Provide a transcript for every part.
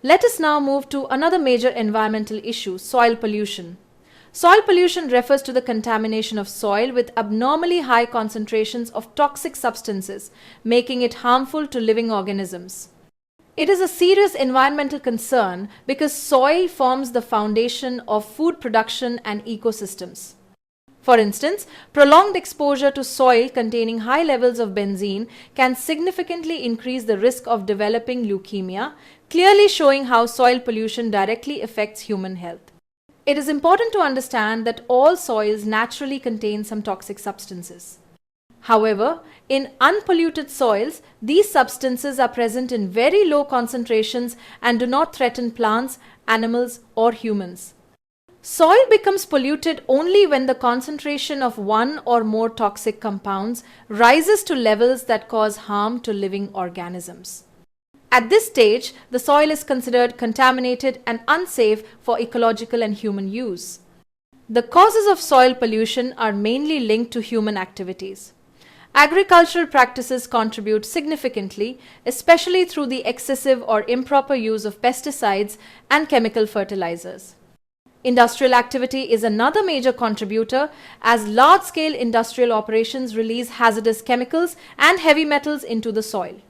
Let us now move to another major environmental issue, soil pollution. Soil pollution refers to the contamination of soil with abnormally high concentrations of toxic substances, making it harmful to living organisms. It is a serious environmental concern because soil forms the foundation of food production and ecosystems. For instance, prolonged exposure to soil containing high levels of benzene can significantly increase the risk of developing leukemia, clearly showing how soil pollution directly affects human health. It is important to understand that all soils naturally contain some toxic substances. However, in unpolluted soils, these substances are present in very low concentrations and do not threaten plants, animals, or humans. Soil becomes polluted only when the concentration of one or more toxic compounds rises to levels that cause harm to living organisms. At this stage, the soil is considered contaminated and unsafe for ecological and human use. The causes of soil pollution are mainly linked to human activities. Agricultural practices contribute significantly, especially through the excessive or improper use of pesticides and chemical fertilizers. Industrial activity is another major contributor as large-scale industrial operations release hazardous chemicals and heavy metals into the soil.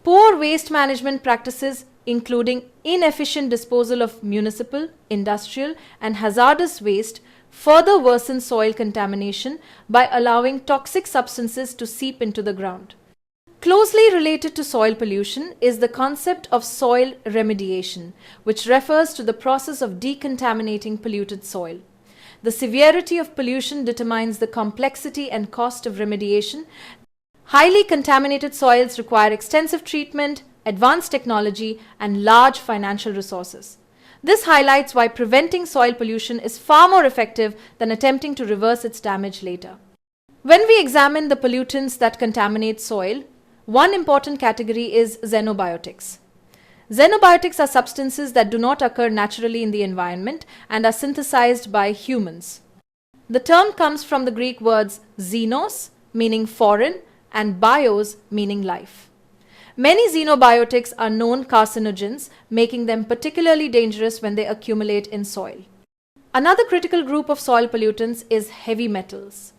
Poor waste management practices, including inefficient disposal of municipal, industrial, and hazardous waste, further worsen soil contamination by allowing toxic substances to seep into the ground. Closely related to soil pollution is the concept of soil remediation, which refers to the process of decontaminating polluted soil. The severity of pollution determines the complexity and cost of remediation. Highly contaminated soils require extensive treatment, advanced technology, and large financial resources. This highlights why preventing soil pollution is far more effective than attempting to reverse its damage later. When we examine the pollutants that contaminate soil, one important category is xenobiotics. Xenobiotics are substances that do not occur naturally in the environment and are synthesized by humans. The term comes from the Greek words xenos, meaning foreign, and bios, meaning life. Many xenobiotics are known carcinogens, making them particularly dangerous when they accumulate in soil. Another critical group of soil pollutants is heavy metals.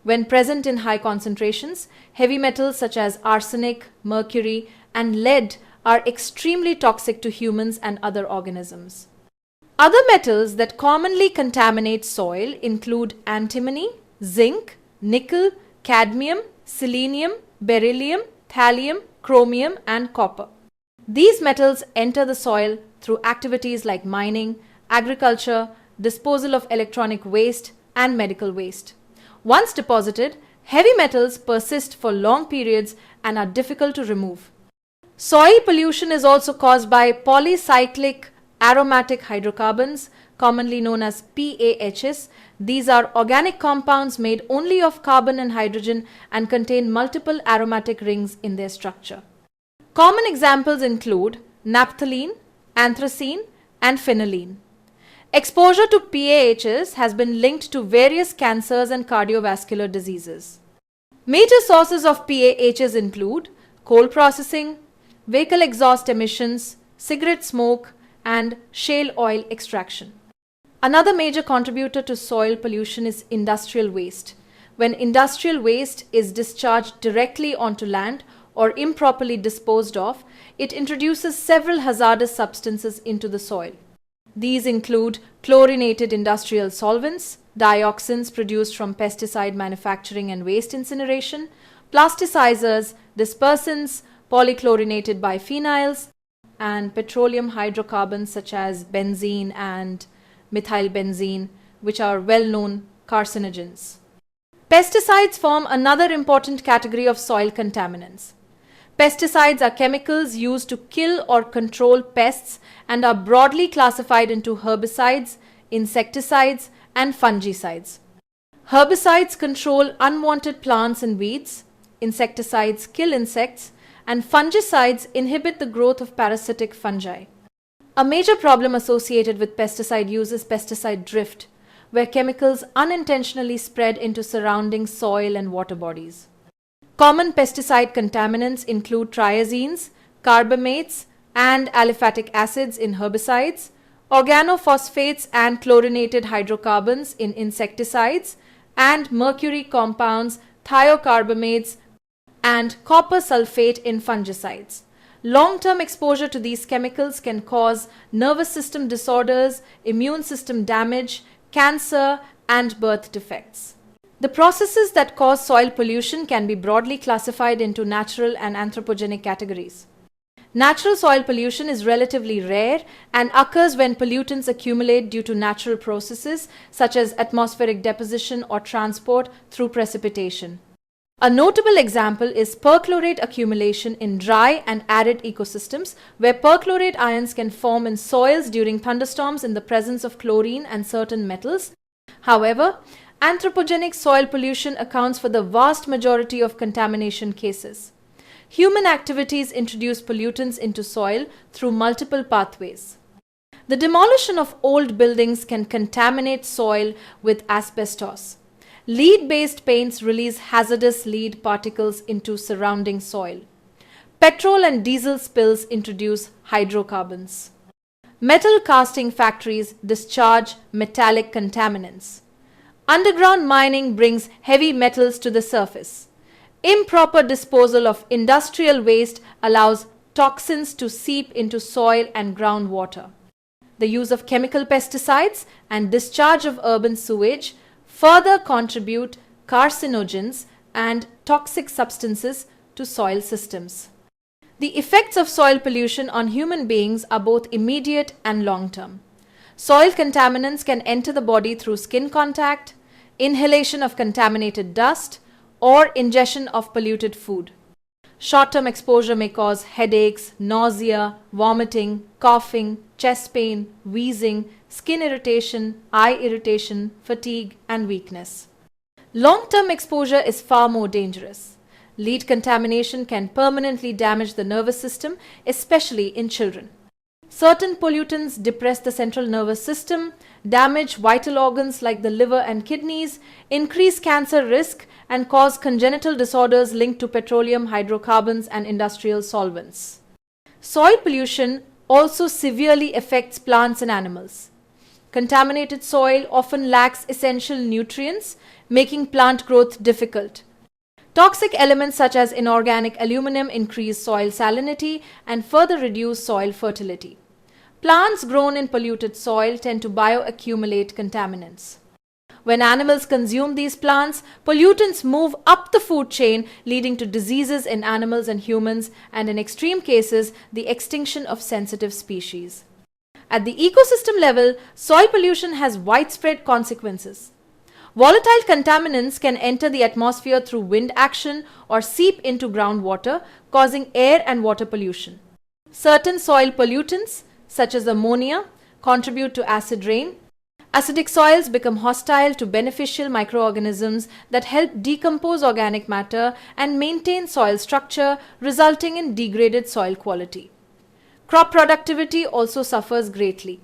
When present in high concentrations, heavy metals such as arsenic, mercury, and lead are extremely toxic to humans and other organisms. Other metals that commonly contaminate soil include antimony, zinc, nickel, cadmium, selenium, beryllium, thallium, chromium, and copper. These metals enter the soil through activities like mining, agriculture, disposal of electronic waste, and medical waste. Once deposited, heavy metals persist for long periods and are difficult to remove. Soil pollution is also caused by polycyclic aromatic hydrocarbons, commonly known as PAHs. These are organic compounds made only of carbon and hydrogen and contain multiple aromatic rings in their structure. Common examples include naphthalene, anthracene, and phenylene. Exposure to PAHs has been linked to various cancers and cardiovascular diseases. Major sources of PAHs include coal processing, vehicle exhaust emissions, cigarette smoke, and shale oil extraction. Another major contributor to soil pollution is industrial waste. When industrial waste is discharged directly onto land or improperly disposed of, it introduces several hazardous substances into the soil. These include chlorinated industrial solvents, dioxins produced from pesticide manufacturing and waste incineration, plasticizers, dispersants, polychlorinated biphenyls, and petroleum hydrocarbons such as benzene and methylbenzene, which are well-known carcinogens. Pesticides form another important category of soil contaminants. Pesticides are chemicals used to kill or control pests and are broadly classified into herbicides, insecticides, and fungicides. Herbicides control unwanted plants and weeds, insecticides kill insects, and fungicides inhibit the growth of parasitic fungi. A major problem associated with pesticide use is pesticide drift, where chemicals unintentionally spread into surrounding soil and water bodies. Common pesticide contaminants include triazenes, carbamates, and aliphatic acids in herbicides, organophosphates and chlorinated hydrocarbons in insecticides, and mercury compounds, thiocarbamates, and copper sulfate in fungicides. Long-term exposure to these chemicals can cause nervous system disorders, immune system damage, cancer, and birth defects. The processes that cause soil pollution can be broadly classified into natural and anthropogenic categories. Natural soil pollution is relatively rare and occurs when pollutants accumulate due to natural processes such as atmospheric deposition or transport through precipitation. A notable example is perchlorate accumulation in dry and arid ecosystems, where perchlorate ions can form in soils during thunderstorms in the presence of chlorine and certain metals. However, anthropogenic soil pollution accounts for the vast majority of contamination cases. Human activities introduce pollutants into soil through multiple pathways. The demolition of old buildings can contaminate soil with asbestos. Lead-based paints release hazardous lead particles into surrounding soil. Petrol and diesel spills introduce hydrocarbons. Metal casting factories discharge metallic contaminants. Underground mining brings heavy metals to the surface. Improper disposal of industrial waste allows toxins to seep into soil and groundwater. The use of chemical pesticides and discharge of urban sewage further contribute carcinogens and toxic substances to soil systems. The effects of soil pollution on human beings are both immediate and long-term. Soil contaminants can enter the body through skin contact, inhalation of contaminated dust, or ingestion of polluted food. Short-term exposure may cause headaches, nausea, vomiting, coughing, chest pain, wheezing, skin irritation, eye irritation, fatigue, and weakness. Long-term exposure is far more dangerous. Lead contamination can permanently damage the nervous system, especially in children. Certain pollutants depress the central nervous system, damage vital organs like the liver and kidneys, increase cancer risk, and cause congenital disorders linked to petroleum, hydrocarbons, and industrial solvents. Soil pollution also severely affects plants and animals. Contaminated soil often lacks essential nutrients, making plant growth difficult. Toxic elements such as inorganic aluminum increase soil salinity and further reduce soil fertility. Plants grown in polluted soil tend to bioaccumulate contaminants. When animals consume these plants, pollutants move up the food chain, leading to diseases in animals and humans, and in extreme cases, the extinction of sensitive species. At the ecosystem level, soil pollution has widespread consequences. Volatile contaminants can enter the atmosphere through wind action or seep into groundwater, causing air and water pollution. Certain soil pollutants, such as ammonia, contribute to acid rain. Acidic soils become hostile to beneficial microorganisms that help decompose organic matter and maintain soil structure, resulting in degraded soil quality. Crop productivity also suffers greatly.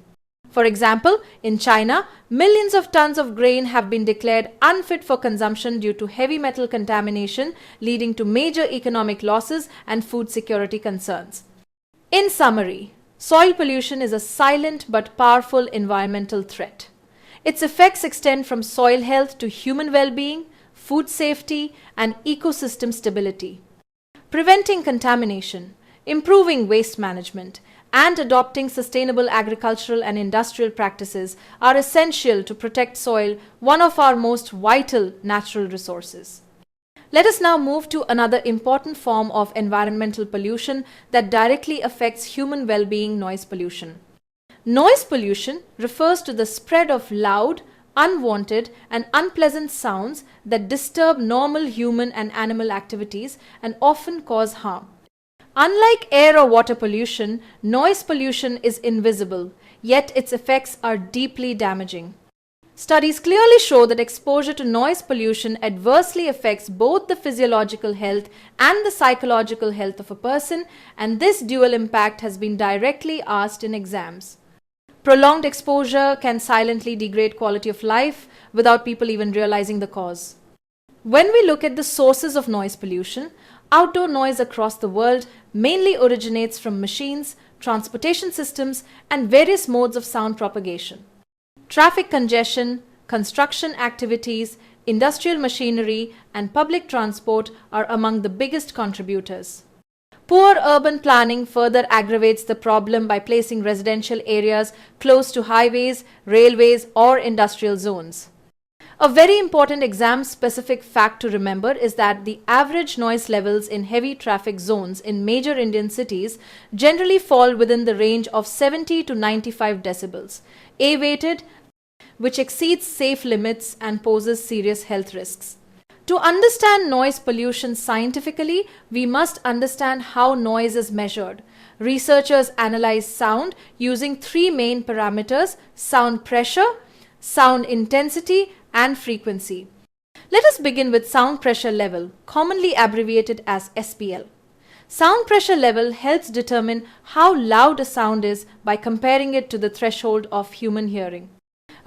For example, in China, millions of tons of grain have been declared unfit for consumption due to heavy metal contamination, leading to major economic losses and food security concerns. In summary, soil pollution is a silent but powerful environmental threat. Its effects extend from soil health to human well-being, food safety, and ecosystem stability. Preventing contamination, improving waste management, and adopting sustainable agricultural and industrial practices are essential to protect soil, one of our most vital natural resources. Let us now move to another important form of environmental pollution that directly affects human well-being: noise pollution. Noise pollution refers to the spread of loud, unwanted, and unpleasant sounds that disturb normal human and animal activities and often cause harm. Unlike air or water pollution, noise pollution is invisible, yet its effects are deeply damaging. Studies clearly show that exposure to noise pollution adversely affects both the physiological health and the psychological health of a person, and this dual impact has been directly asked in exams. Prolonged exposure can silently degrade quality of life without people even realizing the cause. When we look at the sources of noise pollution, outdoor noise across the world mainly originates from machines, transportation systems, and various modes of sound propagation. Traffic congestion, construction activities, industrial machinery, and public transport are among the biggest contributors. Poor urban planning further aggravates the problem by placing residential areas close to highways, railways, or industrial zones. A very important exam-specific fact to remember is that the average noise levels in heavy traffic zones in major Indian cities generally fall within the range of 70 to 95 decibels, A-weighted, which exceeds safe limits and poses serious health risks. To understand noise pollution scientifically, we must understand how noise is measured. Researchers analyze sound using three main parameters: sound pressure, sound intensity, and frequency. Let us begin with sound pressure level, commonly abbreviated as SPL. Sound pressure level helps determine how loud a sound is by comparing it to the threshold of human hearing.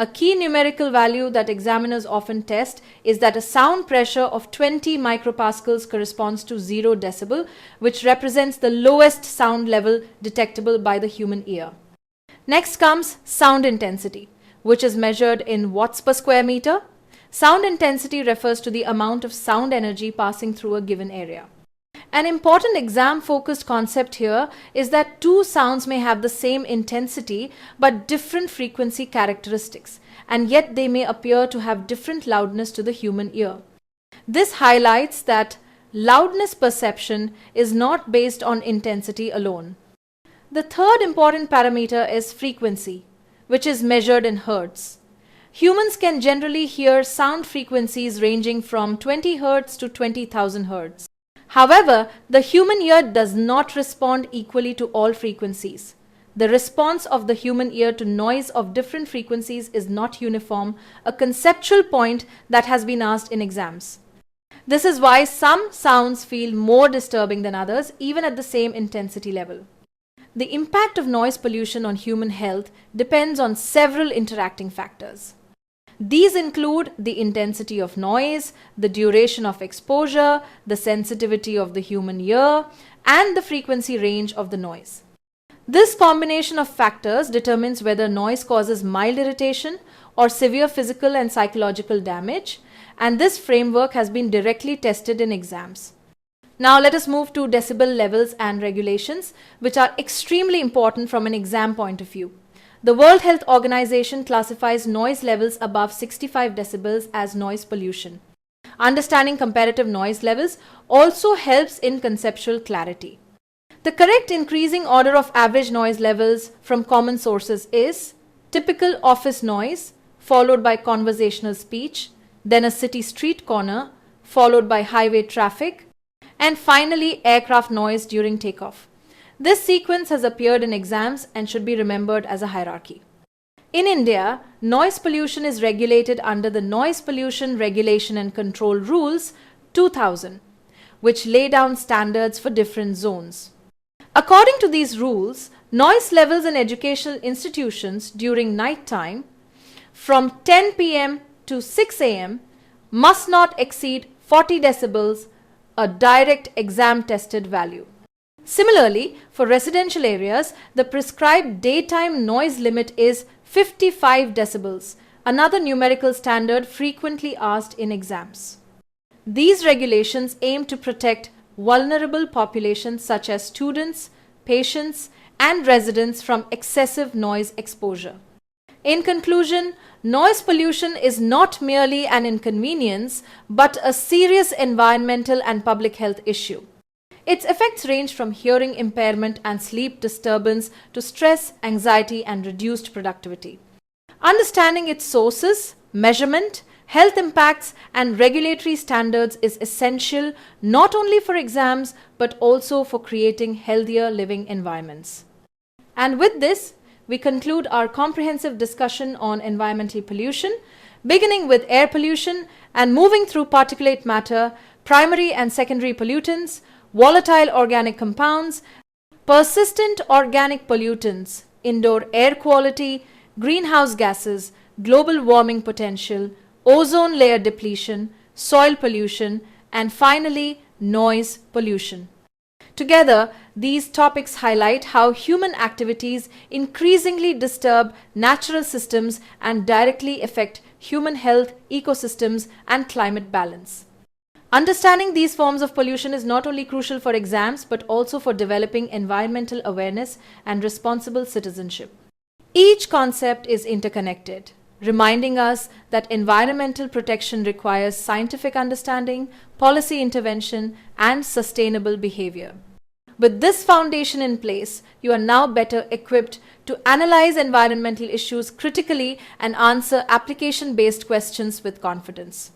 A key numerical value that examiners often test is that a sound pressure of 20 micropascals corresponds to 0 decibel, which represents the lowest sound level detectable by the human ear. Next comes sound intensity, which is measured in watts per square meter. Sound intensity refers to the amount of sound energy passing through a given area. An important exam-focused concept here is that two sounds may have the same intensity but different frequency characteristics, and yet they may appear to have different loudness to the human ear. This highlights that loudness perception is not based on intensity alone. The third important parameter is frequency, which is measured in hertz. Humans can generally hear sound frequencies ranging from 20 hertz to 20,000 hertz. However, the human ear does not respond equally to all frequencies. The response of the human ear to noise of different frequencies is not uniform, a conceptual point that has been asked in exams. This is why some sounds feel more disturbing than others, even at the same intensity level. The impact of noise pollution on human health depends on several interacting factors. These include the intensity of noise, the duration of exposure, the sensitivity of the human ear, and the frequency range of the noise. This combination of factors determines whether noise causes mild irritation or severe physical and psychological damage, and this framework has been directly tested in exams. Now let us move to decibel levels and regulations, which are extremely important from an exam point of view. The World Health Organization classifies noise levels above 65 decibels as noise pollution. Understanding comparative noise levels also helps in conceptual clarity. The correct increasing order of average noise levels from common sources is typical office noise, followed by conversational speech, then a city street corner, followed by highway traffic, and finally aircraft noise during takeoff. This sequence has appeared in exams and should be remembered as a hierarchy. In India, noise pollution is regulated under the Noise Pollution Regulation and Control Rules 2000, which lay down standards for different zones. According to these rules, noise levels in educational institutions during night time from 10 p.m. to 6 a.m. must not exceed 40 decibels, a direct exam-tested value. Similarly, for residential areas, the prescribed daytime noise limit is 55 decibels, another numerical standard frequently asked in exams. These regulations aim to protect vulnerable populations such as students, patients, and residents from excessive noise exposure. In conclusion, noise pollution is not merely an inconvenience, but a serious environmental and public health issue. Its effects range from hearing impairment and sleep disturbance to stress, anxiety, and reduced productivity. Understanding its sources, measurement, health impacts, and regulatory standards is essential not only for exams but also for creating healthier living environments. And with this, we conclude our comprehensive discussion on environmental pollution, beginning with air pollution and moving through particulate matter, primary and secondary pollutants, volatile organic compounds, persistent organic pollutants, indoor air quality, greenhouse gases, global warming potential, ozone layer depletion, soil pollution, and finally noise pollution. Together, these topics highlight how human activities increasingly disturb natural systems and directly affect human health, ecosystems, and climate balance. Understanding these forms of pollution is not only crucial for exams but also for developing environmental awareness and responsible citizenship. Each concept is interconnected, reminding us that environmental protection requires scientific understanding, policy intervention, and sustainable behavior. With this foundation in place, you are now better equipped to analyze environmental issues critically and answer application-based questions with confidence.